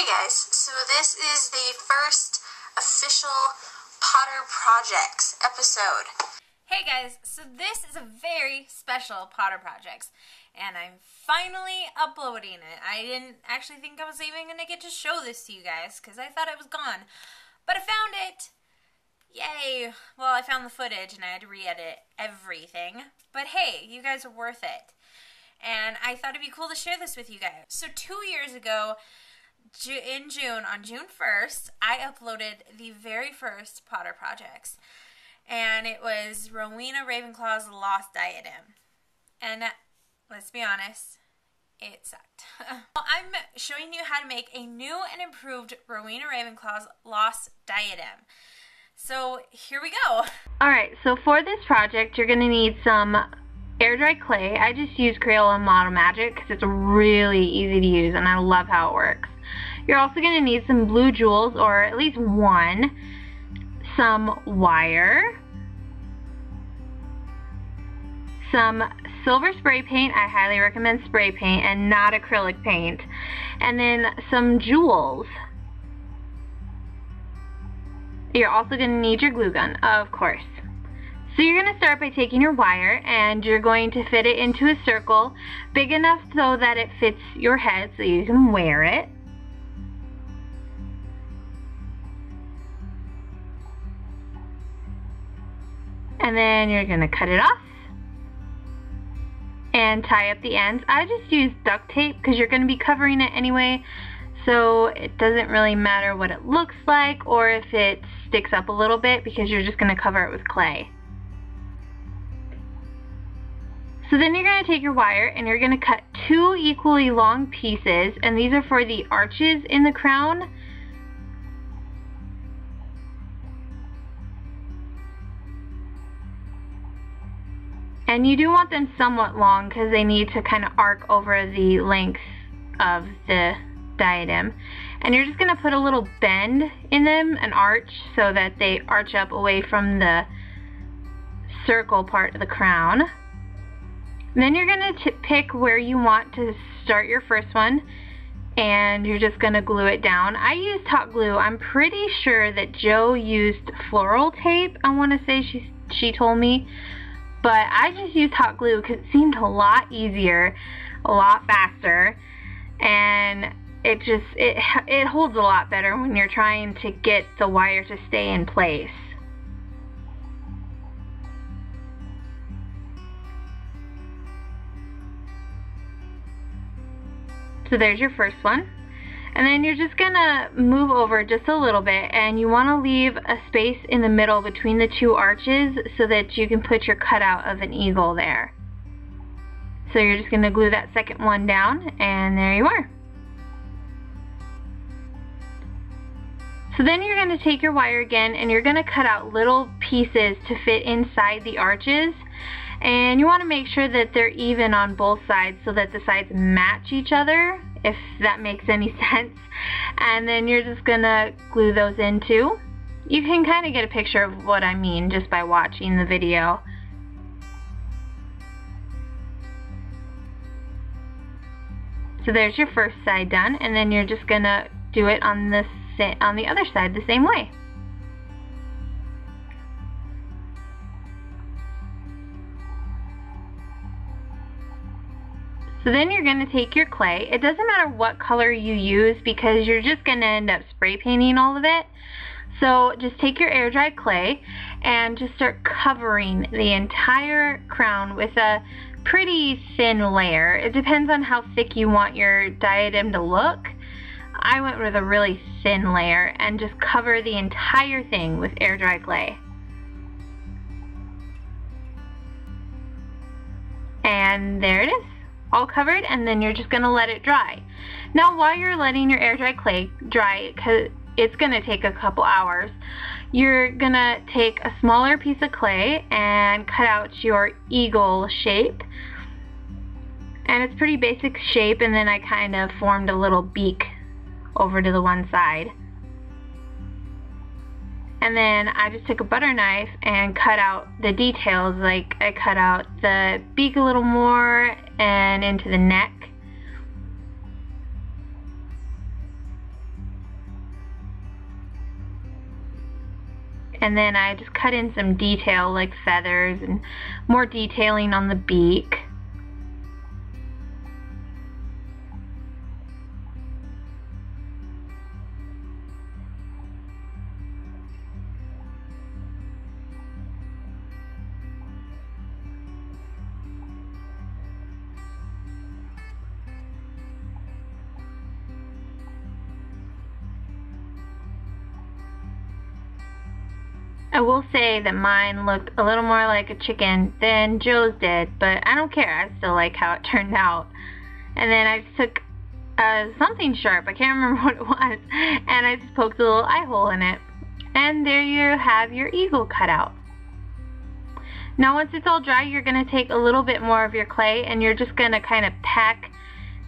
Hey guys, so this is the first official Potter Projects episode. Hey guys, so this is a very special Potter Projects, and I'm finally uploading it. I didn't actually think I was even going to get to show this to you guys, because I thought it was gone. But I found it! Yay! Well, I found the footage, and I had to re-edit everything. But hey, you guys are worth it. And I thought it'd be cool to share this with you guys. So 2 years ago, in June, on June 1st, I uploaded the very first Potter Projects. And it was Rowena Ravenclaw's Lost Diadem. And let's be honest, it sucked. Well, I'm showing you how to make a new and improved Rowena Ravenclaw's Lost Diadem. So here we go. Alright, so for this project, you're going to need some air dry clay. I just use Crayola Model Magic because it's really easy to use and I love how it works. You're also going to need some blue jewels, or at least one, some wire, some silver spray paint. I highly recommend spray paint and not acrylic paint, and then some jewels. You're also going to need your glue gun, of course. So you're going to start by taking your wire and you're going to fit it into a circle big enough so that it fits your head so you can wear it. And then you're going to cut it off and tie up the ends. I just use duct tape because you're going to be covering it anyway, so it doesn't really matter what it looks like or if it sticks up a little bit because you're just going to cover it with clay. So then you're going to take your wire and you're going to cut 2 equally long pieces, and these are for the arches in the crown. And you do want them somewhat long because they need to kind of arc over the length of the diadem. And you're just going to put a little bend in them, an arch, so that they arch up away from the circle part of the crown. Then you're going to pick where you want to start your first one, and you're just going to glue it down. I used hot glue. I'm pretty sure that Jo used floral tape, I want to say she told me. But I just used hot glue because it seemed a lot easier, a lot faster, and it holds a lot better when you're trying to get the wire to stay in place. So there's your first one. And then you're just gonna move over just a little bit, and you want to leave a space in the middle between the 2 arches so that you can put your cutout of an eagle there. So you're just gonna glue that second one down, and there you are. So then you're gonna take your wire again and you're gonna cut out little pieces to fit inside the arches. And you want to make sure that they're even on both sides so that the sides match each other, if that makes any sense. And then you're just gonna glue those in too. You can kind of get a picture of what I mean just by watching the video. So there's your first side done, and then you're just gonna do it on the other side the same way. So then you're going to take your clay. It doesn't matter what color you use because you're just going to end up spray painting all of it. So just take your air dry clay and just start covering the entire crown with a pretty thin layer. It depends on how thick you want your diadem to look. I went with a really thin layer and just cover the entire thing with air dry clay. And there it is, all covered, and then you're just going to let it dry. Now while you're letting your air dry clay dry, because it's going to take a couple hours, you're going to take a smaller piece of clay and cut out your eagle shape. And it's pretty basic shape, and then I kind of formed a little beak over to the one side. And then I just took a butter knife and cut out the details, like I cut out the beak a little more and into the neck. and then I just cut in some detail like feathers and more detailing on the beak. I will say that mine looked a little more like a chicken than Joe's did, but I don't care. I still like how it turned out. And then I just took something sharp, I can't remember what it was, and I just poked a little eye hole in it. And there you have your eagle cut out. Now once it's all dry, you're going to take a little bit more of your clay and you're just going to kind of pack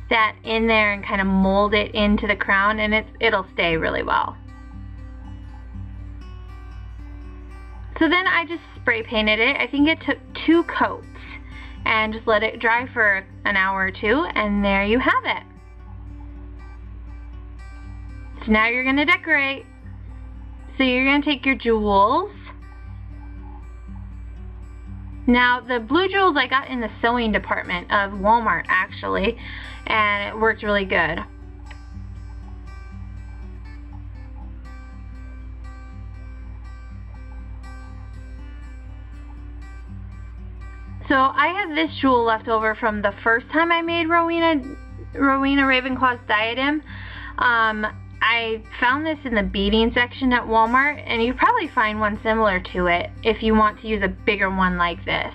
that in there and kind of mold it into the crown, and it'll stay really well. So then I just spray painted it. I think it took 2 coats, and just let it dry for an hour or 2, and there you have it. So now you're going to decorate. So you're going to take your jewels. Now the blue jewels I got in the sewing department of Walmart actually, and it worked really good. So I have this jewel left over from the first time I made Rowena Ravenclaw's diadem. I found this in the beading section at Walmart, and you probably find one similar to it if you want to use a bigger one like this.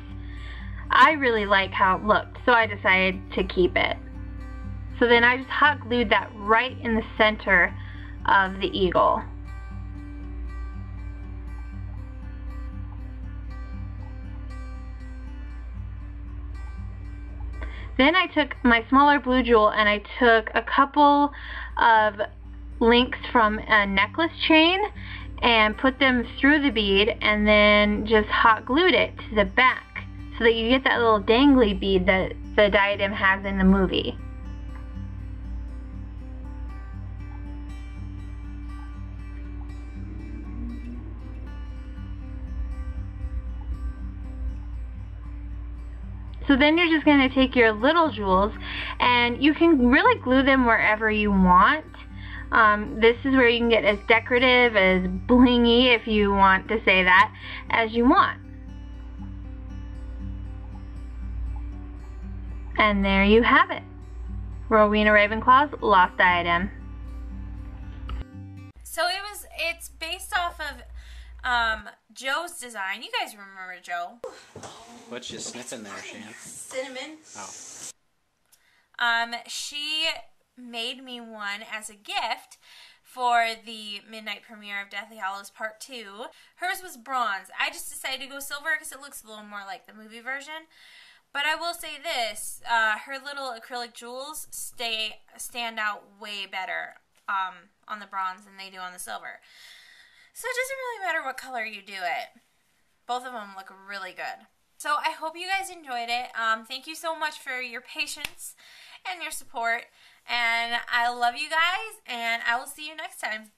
I really like how it looked, so I decided to keep it. So then I just hot glued that right in the center of the eagle. Then I took my smaller blue jewel and I took a couple of links from a necklace chain and put them through the bead, and then just hot glued it to the back so that you get that little dangly bead that the diadem has in the movie. So then you're just going to take your little jewels, and you can really glue them wherever you want. This is where you can get as decorative, as blingy, if you want to say that, as you want. And there you have it. Rowena Ravenclaw's Lost Diadem. So it's based off of Joe's design. You guys remember Joe? What you sniffing there, Shan? Cinnamon. Oh. She made me one as a gift for the midnight premiere of Deathly Hallows Part 2. Hers was bronze. I just decided to go silver because it looks a little more like the movie version. But I will say this, her little acrylic jewels stand out way better on the bronze than they do on the silver. So it doesn't really matter what color you do it. Both of them look really good. So I hope you guys enjoyed it. Thank you so much for your patience and your support. And I love you guys, and I will see you next time.